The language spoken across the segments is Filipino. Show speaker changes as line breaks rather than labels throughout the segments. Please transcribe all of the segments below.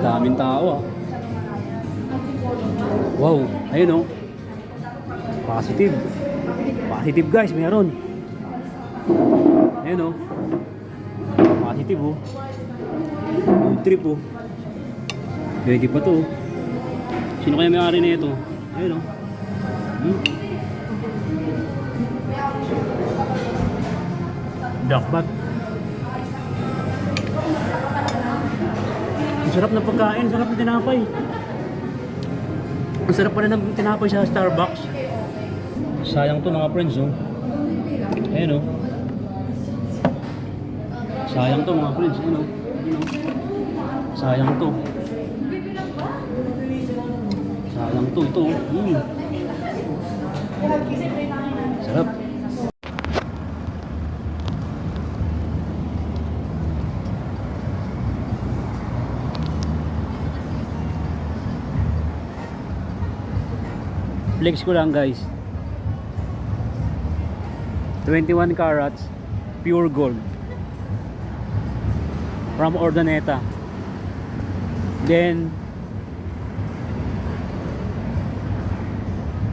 Daming tao ah. Wow, ayun oh. Positive. Positive guys, meron. Ayun oh. Positive oh. Food trip oh. Pwede pa to oh. Sino kaya may-ari na ito? Ayun oh. Dakbat. Ang sarap na pagkain, sarap na tinapay. Ang sarap pa rin ng tinapay sa Starbucks. Sayang to mga friends oh. Ayun oh. Sayang to mga friends, ayun oh. Sayang to. Sayang to, ito oh. Sarap. Flex ko lang guys. 21 carats pure gold from Ordaneta. Then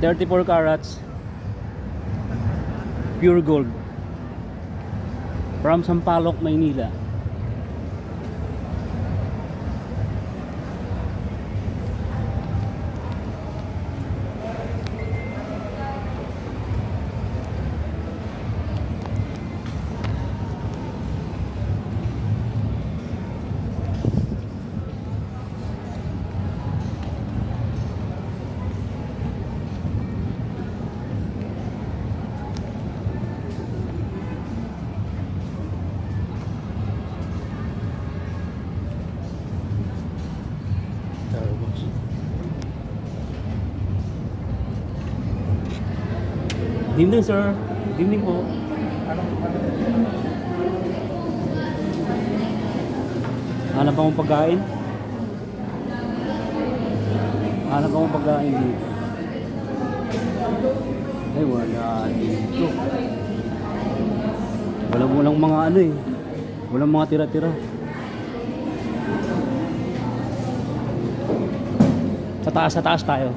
34 carats pure gold from Sampaloc, Maynila. Dinding sir, dinding po. Hanap akong pagkain. Hanap akong pagkain dito. Ay wala dito. Walang mga ano eh. Walang mga tira-tira. Sa taas tayo.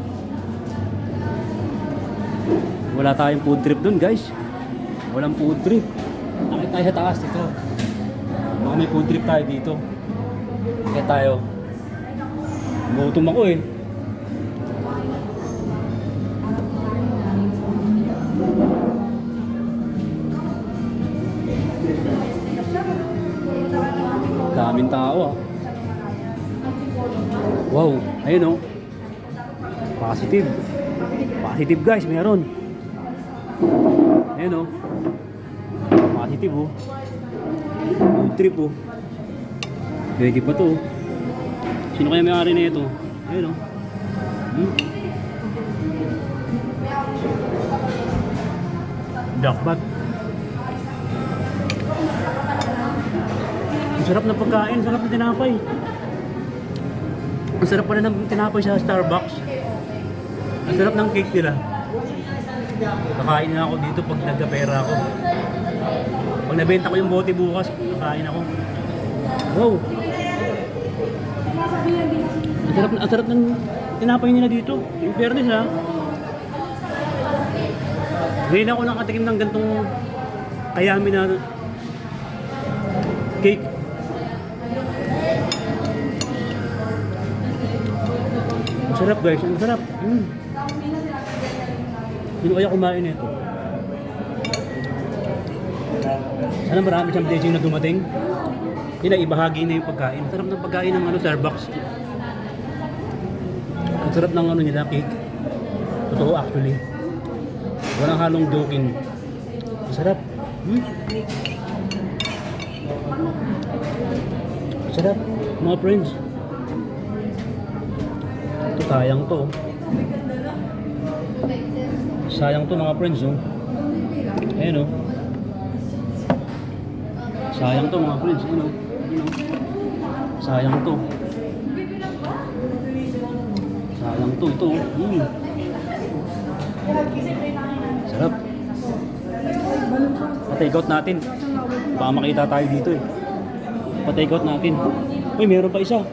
Wala tayong food trip dun guys. Walang food trip. Nakita tayo sa taas dito. Baka may food trip tayo dito. Kaya tayo. Gutom ako eh. Daming tao ah. Wow, ayun oh. Positive. Positive guys, meron. Ayun oh. Positive oh. Food trip oh. Pwede pa to oh. Sino kaya may-ari na ito? Ayun oh. Dakbat. Ang sarap na pagkain, sarap na tinapay. Ang sarap pa rin ng tinapay sa Starbucks. Ang sarap ng cake nila. Kakain na ako dito pag nagkapera ako. Pag nabenta ko yung bote bukas, kakain ako. Wow! Ang sarap ng tinapay nila dito. In fairness ha. Ngayon ako nakatikim ng gantong kayami na cake. Ang sarap guys, ang sarap. Sino kaya kumain nito? Sana marami siyang blessing na dumating. Hindi na ibahagi na yung pagkain. Ang sarap ng pagkain ng Starbucks. Ang sarap ng nila cake. Totoo actually. Walang halong joking. Ang sarap. Ang sarap mga friends. Ito sayang to. Sayang to mga friends oh. Ayun oh. Sayang to mga friends, ayun oh. Sayang to. Sayang to, ito oh. Sarap. Pa-take out natin. Baka makita tayo dito eh. Pa-take out natin. Uy, meron pa isa.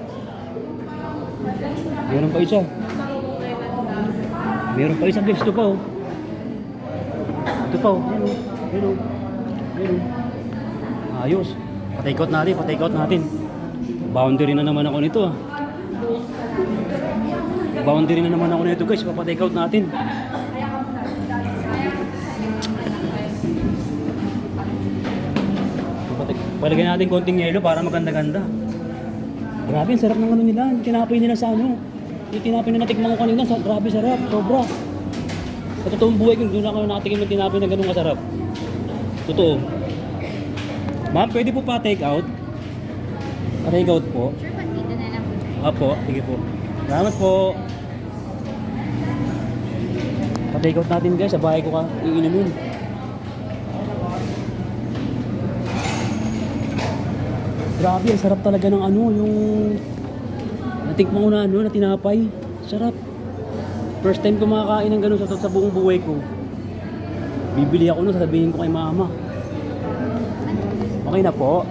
Meron pa isa. Meron pa isa guys. Ito pa oh. Ito pa oh. Ayun oh. Ayun oh. Ayun oh. Ayos. Patikot natin. Patikot natin. Boundary na naman ako nito ah. Boundary na naman ako nito guys. Papatikot natin. Palagyan natin konting yelo para maganda-ganda. Grabe, ang sarap ng ano nila. Tinapay nila sa ano. Yung tinapay na natikman ko kanina. Grabe, sarap. Sobra. Sa totoong buhay ko, doon ako natikim ng tinapay na ganun kasarap. Totoo. Ma'am, pwede po pa take out? Pa-take out po.
Sure, pandito na lang po.
Apo, sige po. Salamat po. Pa-take out natin guys. Sa bahay ko ka iinumin. Grabe, ang sarap talaga ng ano, yung natikman ko na ano, na tinapay. Sarap. First time ko makakain ng ganun sa buong buhay ko. Bibili ako nun, sasabihin ko kay mama. Okay na po.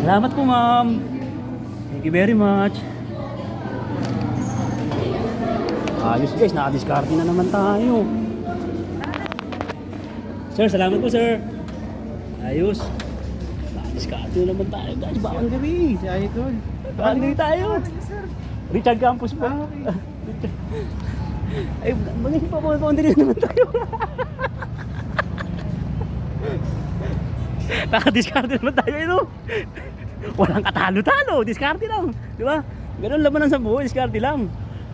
Salamat po ma'am. Thank you very much. Ayos guys, nakadiskarte na naman tayo. Sir, salamat po sir. Ayos. Nakadiskarte na naman tayo guys, bawal gabi.
Si Idol.
Bawal gabi tayo. Richard Campos po. Ay, bagay pa po, boundary naman tayo. Nakadiskarte naman tayo, no? Walang katalo-talo, diskarte lang. Di ba? Ganun laman ng buhay, diskarte lang.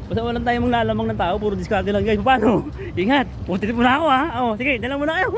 Basta walang tayong maglalamang ng tao, puro diskarte lang guys. Paano? Ingat, puti mo na ako ha. Oh, sige, dala mo na kayo.